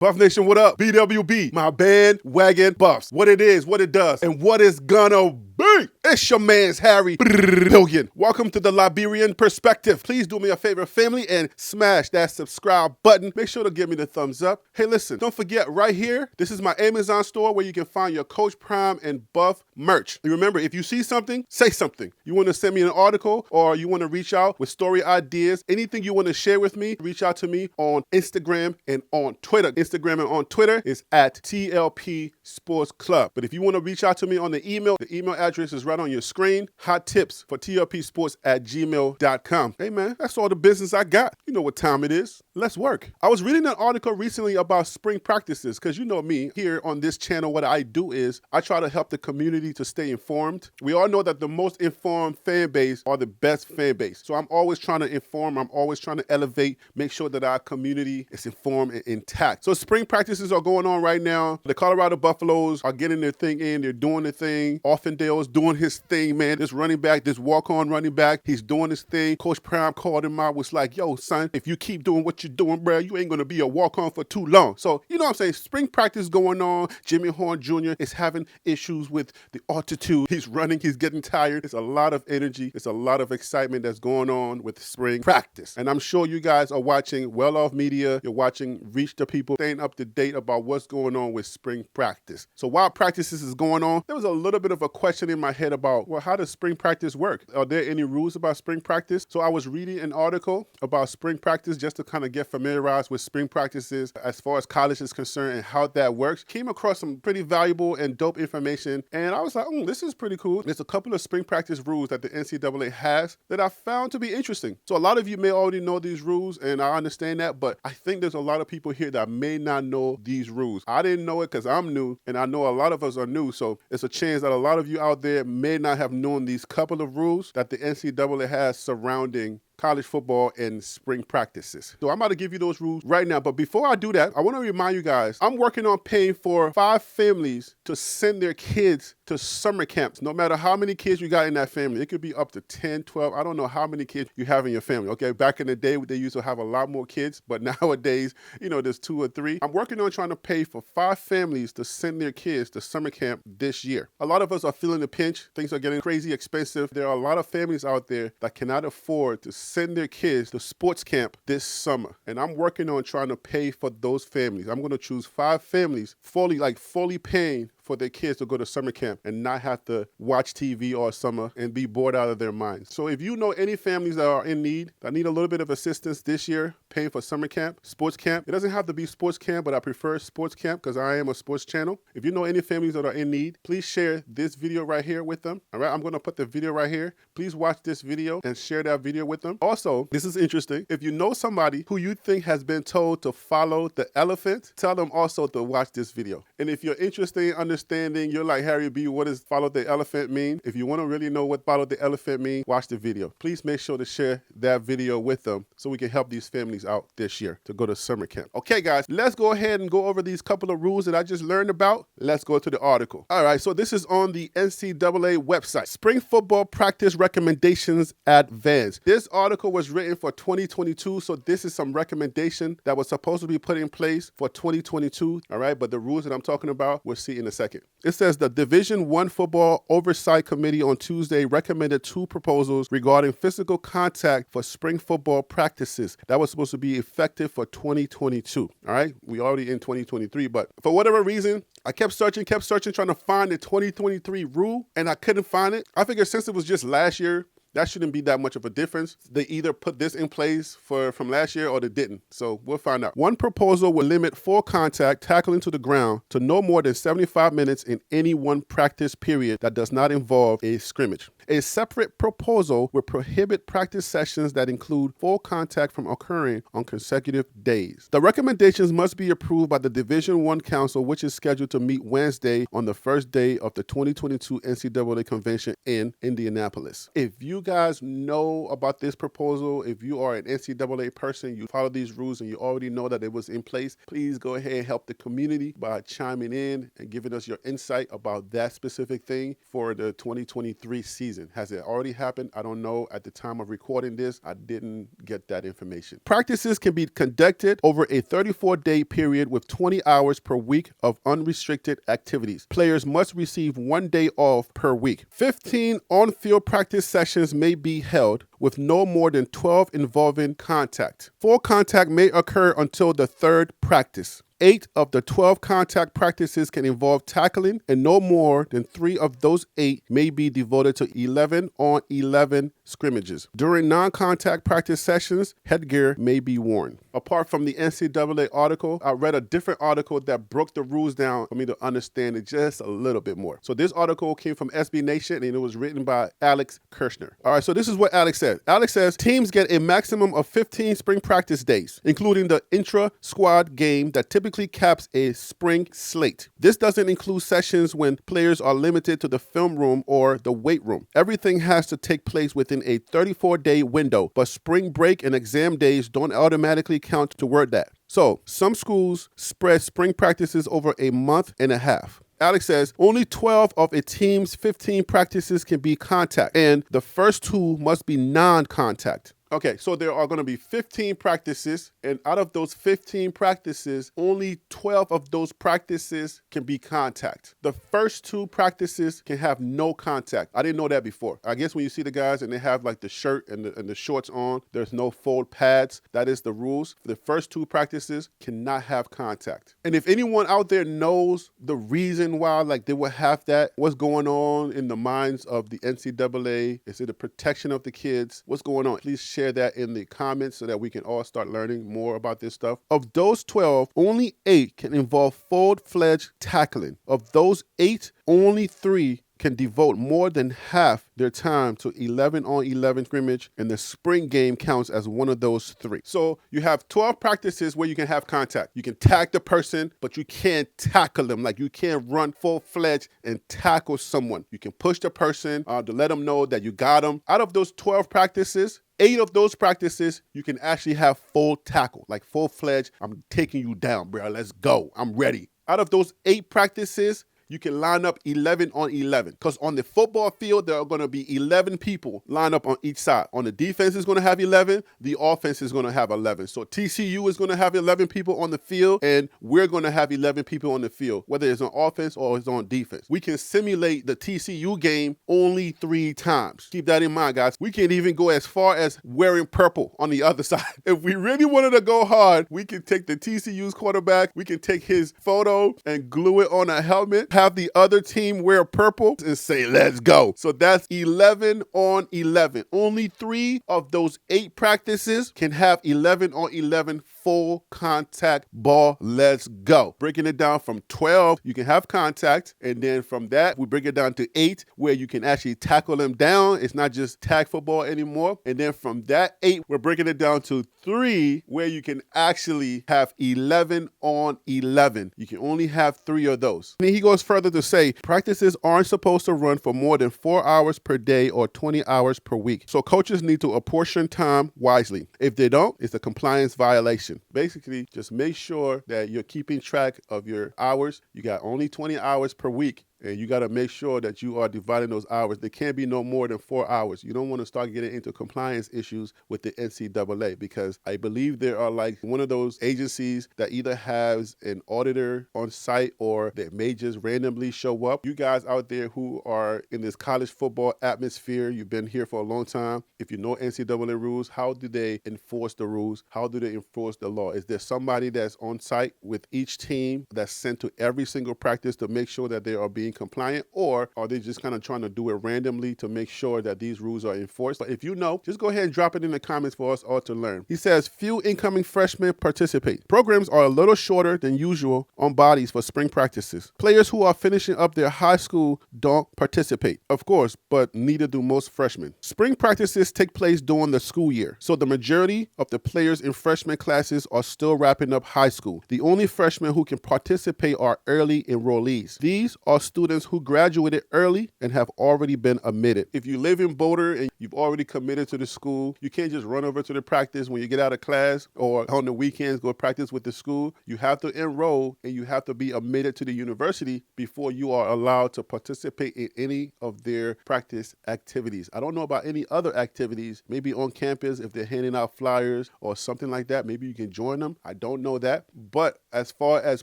Buff Nation, what up? BWB, my bandwagon buffs. What it is, what it does, and what it's gonna be. It's your man's Harry Billion. Welcome to the Liberian Perspective. Please do me a favor, family, and smash that subscribe button. Make sure to give me the thumbs up. Hey, listen, don't forget, right here, this is my Amazon store where you can find your Coach Prime and Buff merch. And remember, if you see something, say something. You want to send me an article or you want to reach out with story ideas, anything you want to share with me, reach out to me on Instagram and on Twitter. Instagram and on Twitter is at TLP Sports Club. But if you want to reach out to me on the email address is right on your screen. Hot tips for tlpsports@gmail.com. Hey man, that's all the business I got. You know what time it is. Let's work. I was reading an article recently about spring practices because you know me, here on this channel, what I do is I try to help the community to stay informed. We all know that the most informed fan base are the best fan base. So I'm always trying to inform. I'm always trying to elevate, make sure that our community is informed and intact. So spring practices are going on right now. The Colorado Buffaloes are getting their thing in. They're doing their thing. Offendale's doing his thing, man. This running back, this walk-on running back, he's doing his thing. Coach Prime called him out, was like, yo, son, if you keep doing what you're doing, bro, you ain't going to be a walk-on for too long. So, you know what I'm saying? Spring practice going on. Jimmy Horn Jr. is having issues with the altitude. He's running. He's getting tired. It's a lot of energy. It's a lot of excitement that's going on with spring practice. And I'm sure you guys are watching Well Off Media. You're watching Reach the People, staying up to date about what's going on with spring practice. So while practices is going on, there was a little bit of a question in my head about, well, how does spring practice work? Are there any rules about spring practice? So I was reading an article about spring practice just to kind of get familiarized with spring practices as far as college is concerned and how that works. Came across some pretty valuable and dope information. And I was like, this is pretty cool. There's a couple of spring practice rules that the NCAA has that I found to be interesting. So a lot of you may already know these rules, and I understand that, but I think there's a lot of people here that may not know these rules. I didn't know it because I'm new, and I know a lot of us are new, so it's a chance that a lot of you out there may not have known these couple of rules that the NCAA has surrounding college football and spring practices. So I'm about to give you those rules right now. But before I do that, I want to remind you guys, I'm working on paying for 5 families to send their kids to summer camps. No matter how many kids you got in that family, it could be up to 10, 12. I don't know how many kids you have in your family. Okay, back in the day, they used to have a lot more kids, but nowadays, you know, there's 2 or 3. I'm working on trying to pay for 5 families to send their kids to summer camp this year. A lot of us are feeling the pinch. Things are getting crazy expensive. There are a lot of families out there that cannot afford to send their kids to sports camp this summer. And I'm working on trying to pay for those families. I'm going to choose 5 families fully paying for their kids to go to summer camp and not have to watch TV all summer and be bored out of their minds. So if you know any families that are in need, that need a little bit of assistance this year, paying for summer camp, sports camp, it doesn't have to be sports camp, but I prefer sports camp because I am a sports channel. If you know any families that are in need, please share this video right here with them. All right, I'm going to put the video right here. Please watch this video and share that video with them. Also, this is interesting. If you know somebody who you think has been told to follow the elephant, tell them also to watch this video. And if you're interested in understanding, you're like, Harry B, what does follow the elephant mean? If you want to really know what follow the elephant mean, watch the video. Please make sure to share that video with them so we can help these families out this year to go to summer camp. Okay, guys, let's go ahead and go over these couple of rules that I just learned about. Let's go to the article. All right, so this is on the NCAA website. Spring football practice recommendations advanced. This article was written for 2022, so this is some recommendation that was supposed to be put in place for 2022. All right, but the rules that I'm talking about, we'll see in a second. It says the Division I Football Oversight Committee on Tuesday recommended 2 proposals regarding physical contact for spring football practices that was supposed to be effective for 2022. All right, we already in 2023, but for whatever reason, I kept searching, trying to find the 2023 rule, and I couldn't find it. I figured since it was just last year, that shouldn't be that much of a difference. They either put this in place from last year or they didn't. So we'll find out. One proposal will limit full contact tackling to the ground to no more than 75 minutes in any one practice period that does not involve a scrimmage. A separate proposal will prohibit practice sessions that include full contact from occurring on consecutive days. The recommendations must be approved by the Division I Council, which is scheduled to meet Wednesday on the first day of the 2022 NCAA convention in Indianapolis. If you guys know about this proposal, if you are an NCAA person, you follow these rules and you already know that it was in place, please go ahead and help the community by chiming in and giving us your insight about that specific thing for the 2023 season. season. Has it already happened? I don't know. At the time of recording this, I didn't get that information. Practices can be conducted over a 34-day period with 20 hours per week of unrestricted activities. Players must receive 1 day off per week. 15 on-field practice sessions may be held with no more than 12 involving contact. Full contact may occur until the third practice. 8 of the 12 contact practices can involve tackling, and no more than 3 of those 8 may be devoted to 11-on-11 scrimmages. During non-contact practice sessions, headgear may be worn. Apart from the NCAA article, I read a different article that broke the rules down for me to understand it just a little bit more. So this article came from SB Nation, and it was written by Alex Kirshner. All right, so this is what Alex said. Alex says, teams get a maximum of 15 spring practice days, including the intra-squad game that typically caps a spring slate. This doesn't include sessions when players are limited to the film room or the weight room. Everything has to take place within a 34-day window, but spring break and exam days don't automatically count toward that. So some schools spread spring practices over a month and a half. Alex says only 12 of a team's 15 practices can be contact, and the first 2 must be non-contact. Okay, so there are going to be 15 practices, and out of those 15 practices, only 12 of those practices can be contact. The first 2 practices can have no contact. I didn't know that before. I guess when you see the guys and they have like the shirt and the shorts on, there's no fold pads. That is the rules. The first 2 practices cannot have contact. And if anyone out there knows the reason why like they would have that, what's going on in the minds of the NCAA? Is it a protection of the kids? What's going on? Please share that in the comments so that we can all start learning more about this stuff. Of those 12, only 8 can involve full-fledged tackling. Of those 8, only 3 can devote more than half their time to 11-on-11 scrimmage, and the spring game counts as one of those 3. So you have 12 practices where you can have contact. You can tag the person, but you can't tackle them. Like you can't run full-fledged and tackle someone. You can push the person to let them know that you got them. Out of those 12 practices, 8 of those practices, you can actually have full tackle, like full-fledged. I'm taking you down, bro. Let's go. I'm ready. Out of those 8 practices, you can line up 11-on-11. Because on the football field, there are going to be 11 people lined up on each side. On the defense is going to have 11. The offense is going to have 11. So TCU is going to have 11 people on the field, and we're going to have 11 people on the field, whether it's on offense or it's on defense. We can simulate the TCU game only 3 times. Keep that in mind, guys. We can even go as far as wearing purple on the other side. If we really wanted to go hard, we can take the TCU's quarterback, we can take his photo and glue it on a helmet, have the other team wear purple, and say, let's go. So that's 11-on-11. Only 3 of those 8 practices can have 11-on-11 full contact ball. Let's go. Breaking it down from 12, you can have contact, and then from that, we break it down to 8, where you can actually tackle them down. It's not just tag football anymore. And then from that 8, we're breaking it down to 3, where you can actually have 11-on-11. You can only have 3 of those. And he goes further to say, practices aren't supposed to run for more than 4 hours per day or 20 hours per week. So coaches need to apportion time wisely. If they don't, it's a compliance violation. Basically, just make sure that you're keeping track of your hours. You got only 20 hours per week. And you got to make sure that you are dividing those hours. There can't be no more than 4 hours. You don't want to start getting into compliance issues with the NCAA, because I believe there are like one of those agencies that either has an auditor on site or that may just randomly show up. You guys out there who are in this college football atmosphere, you've been here for a long time. If you know NCAA rules, how do they enforce the rules? How do they enforce the law? Is there somebody that's on site with each team that's sent to every single practice to make sure that they are being compliant, or are they just kind of trying to do it randomly to make sure that these rules are enforced? But if you know, just go ahead and drop it in the comments for us all to learn. He says few incoming freshmen participate. Programs are a little shorter than usual on bodies for spring practices. Players who are finishing up their high school don't participate, of course, but neither do most freshmen. Spring practices take place during the school year, so the majority of the players in freshman classes are still wrapping up high school. The only freshmen who can participate are early enrollees. These are students students who graduated early and have already been admitted. If you live in Boulder and you've already committed to the school, you can't just run over to the practice when you get out of class or on the weekends go practice with the school. You have to enroll and you have to be admitted to the university before you are allowed to participate in any of their practice activities. I don't know about any other activities, maybe on campus if they're handing out flyers or something like that, maybe you can join them. I don't know that. But as far as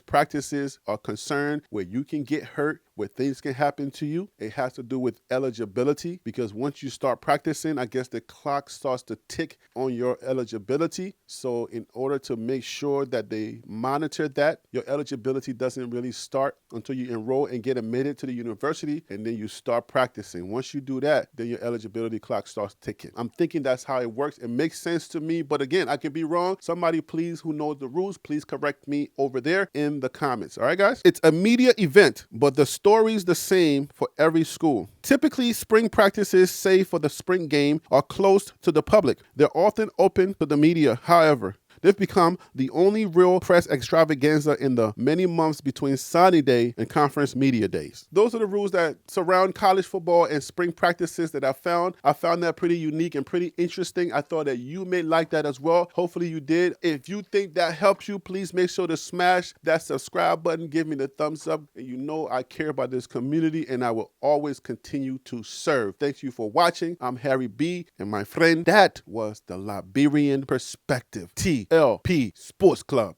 practices are concerned where you can get hurt, where things can happen to you, it has to do with eligibility, because once you start practicing, I guess the clock starts to tick on your eligibility. So in order to make sure that they monitor that, your eligibility doesn't really start until you enroll and get admitted to the university, and then you start practicing. Once you do that, then your eligibility clock starts ticking. I'm thinking that's how it works. It makes sense to me, but again, I can be wrong. Somebody please who knows the rules, please correct me over there in the comments. All right, guys? It's a media event, but the story's the same for every school. Typically, spring practices, save for the spring game, are closed to the public. They're often open to the media. However, they've become the only real press extravaganza in the many months between signing day and conference media days. Those are the rules that surround college football and spring practices that I found. I found that pretty unique and pretty interesting. I thought that you may like that as well. Hopefully you did. If you think that helps you, please make sure to smash that subscribe button. Give me the thumbs up. And you know I care about this community and I will always continue to serve. Thank you for watching. I'm Harry B. And my friend, that was the Liberian Perspective. TLP Sports Club.